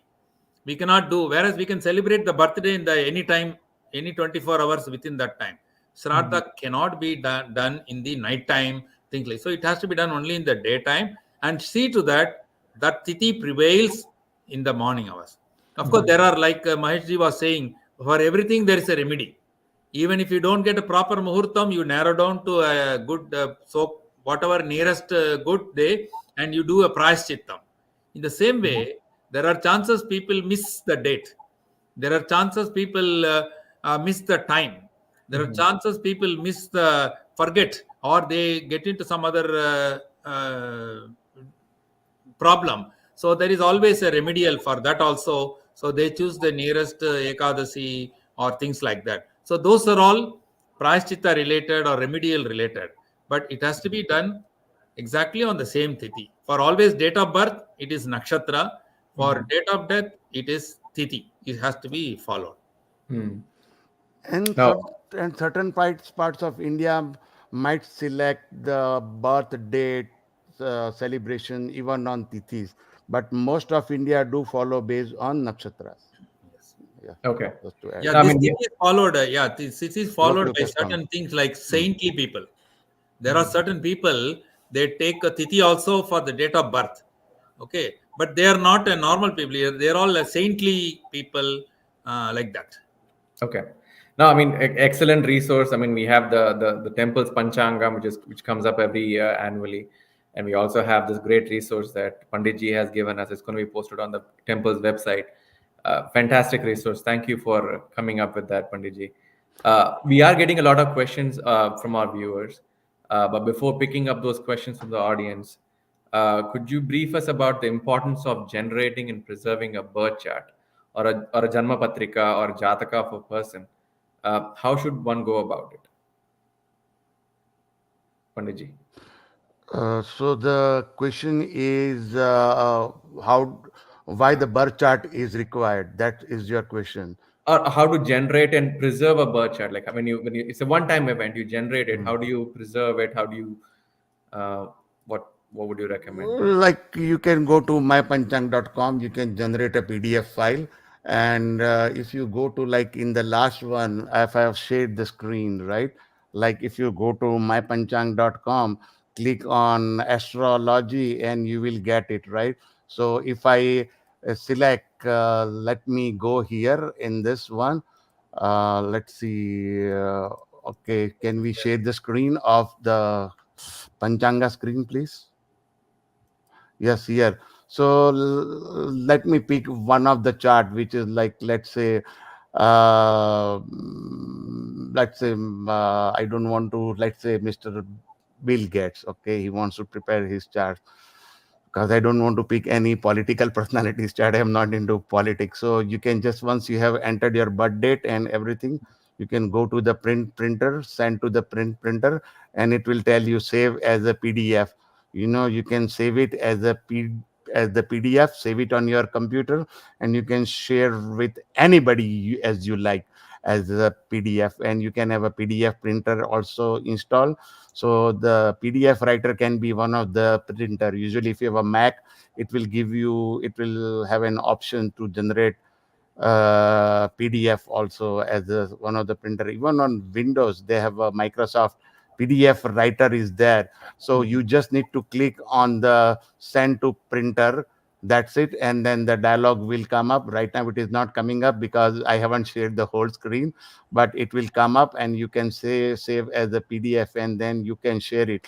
We cannot do, whereas we can celebrate the birthday in the any time, any 24 hours within that time. Shraddha cannot be done in the night time, things like so. It has to be done only in the daytime and see to that tithi prevails in the morning hours. Of course, there are like Maheshji was saying, for everything there is a remedy. Even if you don't get a proper muhurtam, you narrow down to a good so whatever nearest good day, and you do a prayashchittam. In the same way, there are chances people miss the date. There are chances people miss the time. There are chances people forget, or they get into some other problem. So there is always a remedial for that also. So they choose the nearest Ekadasi or things like that. So those are all prayashchitta related or remedial related. But it has to be done exactly on the same tithi. For always date of birth, it is nakshatra. For date of death, it is tithi. It has to be followed. Hmm. And Now, certain parts of India might select the birth date celebration even on tithis, but most of India do follow based on nakshatras. Yes. Yeah, okay. just to add. Yeah, I this mean, tithi is followed. This is followed by Lokastam. certain things like saintly people. There are certain people, they take a tithi also for the date of birth. Okay. But they are not a normal people. They are all a saintly people like that. okay. No, I mean, excellent resource. I mean, we have the temple's Panchangam, which comes up every year annually. And we also have this great resource that Pandit ji has given us. It's going to be posted on the temple's website. Fantastic resource. Thank you for coming up with that, Pandit ji. We are getting a lot of questions from our viewers. But before picking up those questions from the audience, could you brief us about the importance of generating and preserving a birth chart or a Janma Patrika or Jataka of a person? How should one go about it, Panditji? So the question is how why the birth chart is required. That is your question. Or how to generate and preserve a birth chart? Like when you it's a one-time event, you generate it. Mm. How do you preserve it? How do you uh, what would you recommend there? Like you can go to mypanchang.com, you can generate a PDF file. And if you go to like in the last one, if I have shared the screen, right? Like if you go to mypanchang.com, click on astrology and you will get it, right? So if I select, let me go here in this one. Let's see. Okay, can we share the screen of the Panchanga screen, please? Yes, here. So let me pick one of the chart, which is like, let's say, I don't want to, let's say, Mr. Bill Gates. Okay, he wants to prepare his chart because I don't want to pick any political personalities chart. I'm not into politics. So you can just once you have entered your birth date and everything, you can go to the printer, send to the printer, and it will tell you save as a PDF. You can save it as as the PDF, save it on your computer, and you can share with anybody as you like as a PDF. And you can have a PDF printer also installed, so the PDF writer can be one of the printer. Usually if you have a Mac, it will have an option to generate PDF also as one of the printer. Even on Windows, they have a Microsoft PDF writer is there. So Mhm. you just need to click on the send to printer. That's it, and then the dialog will come up. Right now, it is not coming up because I haven't shared the whole screen, but it will come up, and you can say save as a PDF, and then you can share it.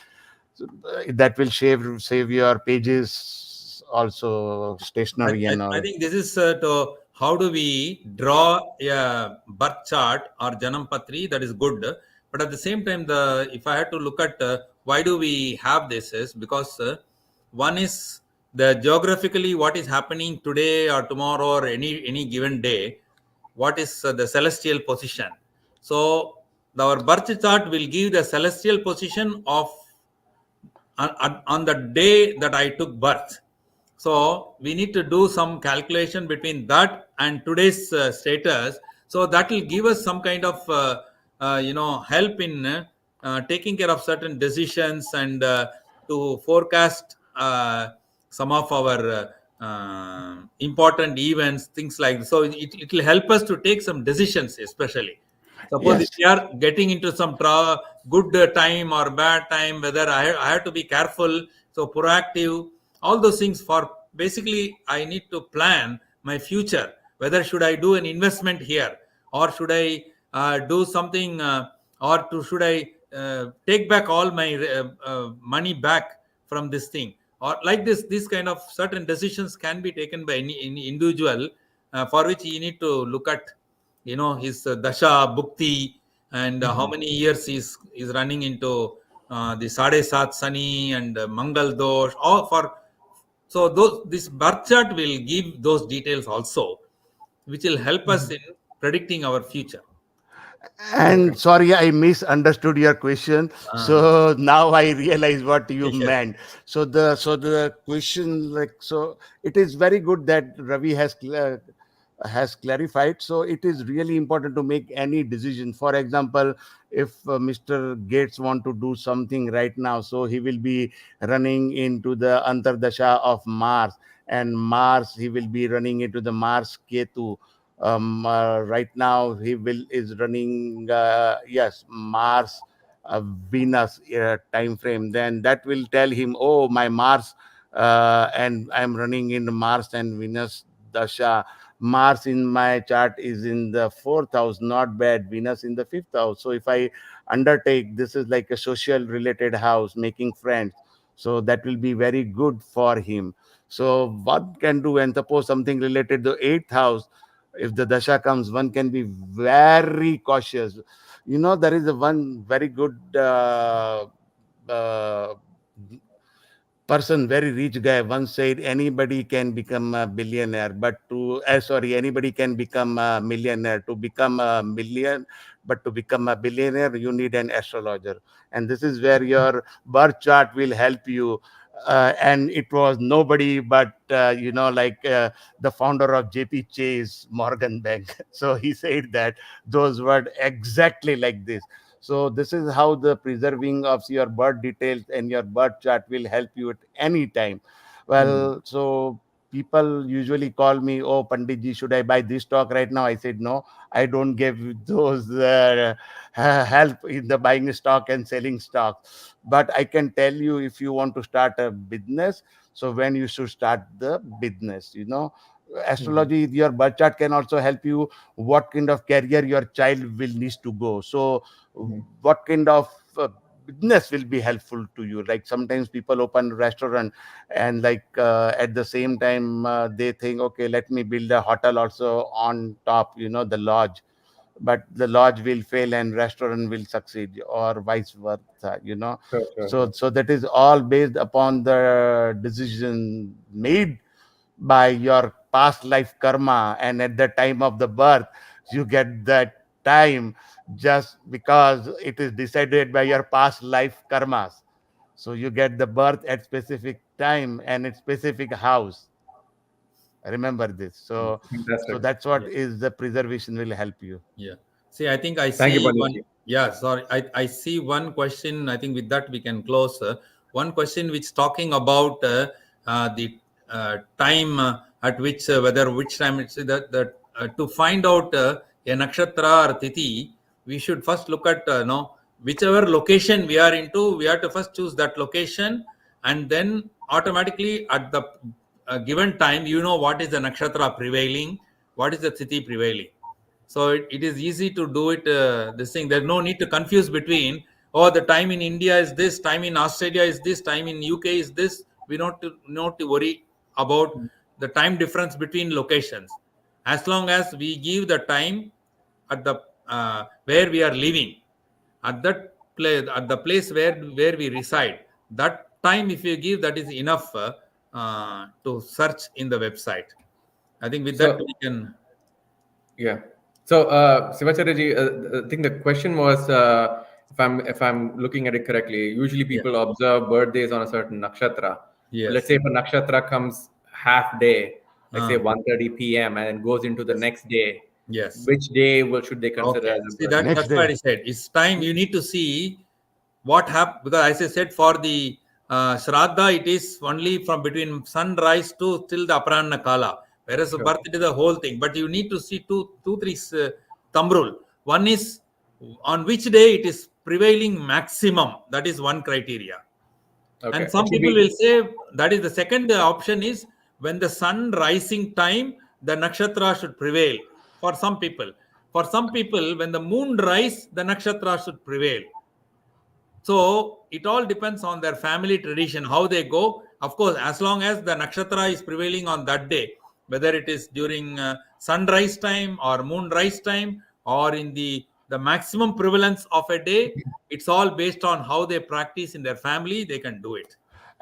So, that will save your pages, also stationery and I all. think this is to how do we draw a birth chart or Janam Patri, that is good. But at the same time, the if I had to look at why do we have this is because one is the geographically what is happening today or tomorrow or any given day, what is the celestial position. So our birth chart will give the celestial position of on the day that I took birth. So we need to do some calculation between that and today's status. So that will give us some kind of help in taking care of certain decisions and to forecast some of our important events, things like this. So it will help us to take some decisions, especially. Suppose if Yes. we are getting into some good time or bad time, whether I have to be careful, so proactive, all those things for basically I need to plan my future. Whether should I do an investment here or should I do something or should I take back all my money back from this thing or like this. This kind of certain decisions can be taken by any individual for which you need to look at his dasha bhukti and how Mhm. many years is running into the sade sat sani and mangal dosh all for. So those this birth chart will give those details also, which will help us Mhm. in predicting our future. And sorry, I misunderstood your question. uh, So now I realize what you yes. meant. So the question, like, so it is very good that Ravi has clarified. So it is really important to make any decision. For example, if Mr. Gates want to do something right now, so he will be running into the Antardasha of Mars, and Mars he will be running into the Mars Ketu. Right now he will is running, yes, Mars, Venus time frame. Then that will tell him, oh, my Mars, and I'm running in Mars and Venus dasha. Mars in my chart is in the fourth house, not bad. Venus in the fifth house. So if I undertake, this is like a social related house, making friends. So that will be very good for him. So one can do, and suppose something related to eighth house, if the dasha comes, one can be very cautious. There is a one very good uh, person, very rich guy, once said anybody can become a billionaire, but anybody can become a millionaire. To become a million, but to become a billionaire, you need an astrologer. And this is where your birth chart will help you. And it was nobody but, the founder of JP Chase Morgan Bank. So he said that those were exactly like this. So this is how the preserving of your birth details and your birth chart will help you at any time. Mhm. Well, so people usually call me, "Oh, Panditji, should I buy this stock right now?" I said, "No, I don't give those help in the buying stock and selling stock. But I can tell you, if you want to start a business, so when you should start the business, Mhm. astrology, your birth chart can also help you what kind of career your child will need to go. So Mhm. what kind of business will be helpful to you. Like sometimes people open restaurant, and at the same time they think, okay, let me build a hotel also on top, the lodge. But the lodge will fail and restaurant will succeed, or vice versa. Sure, sure, So sure. so that is all based upon the decision made by your past life karma, and at the time of the birth you get that time, just because it is decided by your past life karmas. So you get the birth at specific time and at specific house. Remember this. So Fantastic. that's what Yeah. is the preservation will help you. Yeah. See, I think I Thank you, see one. Pandit. Yeah, sorry. I see one question. I think with that we can close. One question which talking about the time at which whether which time it's that to find out a nakshatra or tithi, we should first look at no whichever location we are into. We have to first choose that location, and then automatically at the given time, you know what is the nakshatra prevailing, what is the tithi prevailing. So it is easy to do it this thing. There's no need to confuse between, oh, the time in India is this, time in Australia is this, time in UK is this. We not to worry about the time difference between locations, as long as we give the time at the where we are living, at that place, at the place where we reside. That time if you give, that is enough to search in the website. I think with that So, we can. yeah. So, Sivacharaji, I think the question was, if I'm looking at it correctly, usually Yeah. people observe birthdays on a certain nakshatra. But let's Yes. say if a nakshatra comes half day, let's say uh, 1:30 p.m. and then goes into the yes. next day, Yes. which day will should they consider Okay. as a See that Next birthday? that's what day. I said. It's time you need to see what happened, because as I said, for the Shraddha, it is only from between sunrise to till the Aparanna Kala. Whereas the Sure. birth, it is the whole thing. But you need to see two, three thumb rule. One is on which day it is prevailing maximum. That is one criteria. And Okay. some Actually, people will say that is the second option is when the sun rising time, the nakshatra should prevail. For some people, when the moon rise, the nakshatra should prevail. So it all depends on their family tradition, how they go. Of course, as long as the nakshatra is prevailing on that day, whether it is during sunrise time or moonrise time or in the maximum prevalence of a day, it's all based on how they practice in their family. They can do it.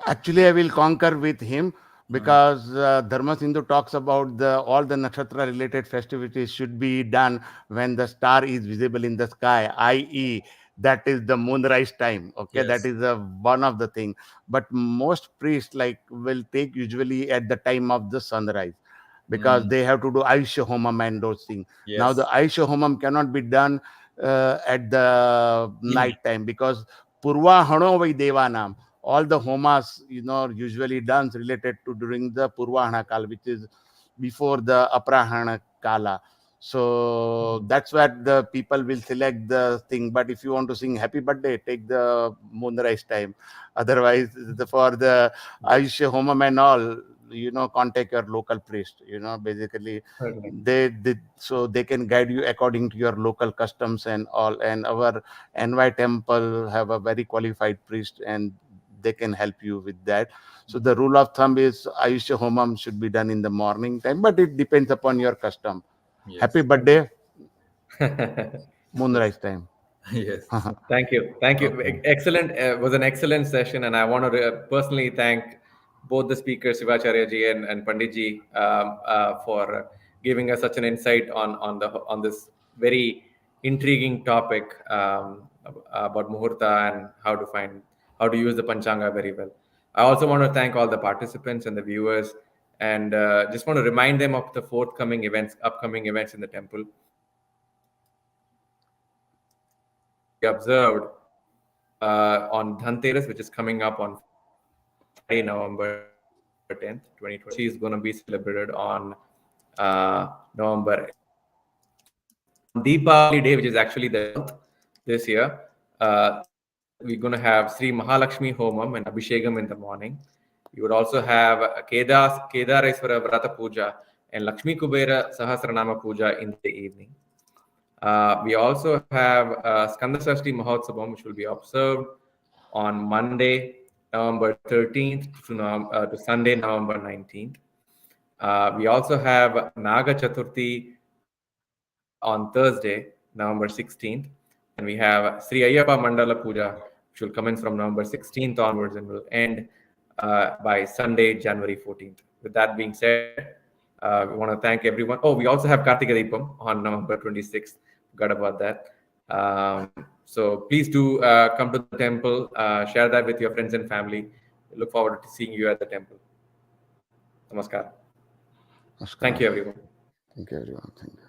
Actually, I will concur with him, Uh, because Dharma Sindhu talks about the all the nakshatra related festivities should be done when the star is visible in the sky, i.e., that is the moonrise time. Okay, that yes. is one of the thing. But most priests will take usually at the time of the sunrise, because Mm, they have to do Aisha Homam and those things. Now the yes. Aisha Homam cannot be done at the Evening. night time, because Purva Hano Vai Devanam, all the homas usually done related to during the Purvahana Kala, which is before the Aprahana Kala. So mhm. that's what the people will select the thing. But if you want to sing happy birthday, take the moonrise time. Otherwise, for the Yes. Ayushya Homam and all, contact your local priest. Basically, Certainly. so they can guide you according to your local customs and all. And our NY temple have a very qualified priest, and they can help you with that. So the rule of thumb is Ayushya Homam should be done in the morning time, but it depends upon your custom. Yes. Happy birthday, Yes. moonrise time. Yes. Thank you. Thank you. Okay. Excellent. Was an excellent session. And I want to personally thank both the speakers, Sivachariar ji and Pandit ji, for giving us such an insight on this very intriguing topic about Muhurta and how to use the Panchanga very well. I also want to thank all the participants and the viewers, and just want to remind them of the upcoming events in the temple. Observed on Dhanteras, which is coming up on Friday, November 10th, 2020. She is going to be celebrated on November 11th. On Deepavali Day, which is actually the 12th this year, we're going to have Sri Mahalakshmi Homam and Abhishekam in the morning. You would also have Kedareswara Vrata Puja and Lakshmi Kubera Sahasranama Puja in the evening. We also have Skanda Sashti Mahotsavam, which will be observed on Monday, November 13th to Sunday, November 19th. We also have Naga Chaturthi on Thursday, November 16th. And we have Sri Ayyappa Mandala Puja, which will commence from November 16th onwards and will end by Sunday, January 14th. With that being said, we want to thank everyone. Oh, we also have Kartika Deepam on November 26th. Forgot about that. So please do come to the temple, share that with your friends and family. We look forward to seeing you at the temple. Namaskar. Namaskar. Thank you, everyone. Thank you, everyone. Thank you.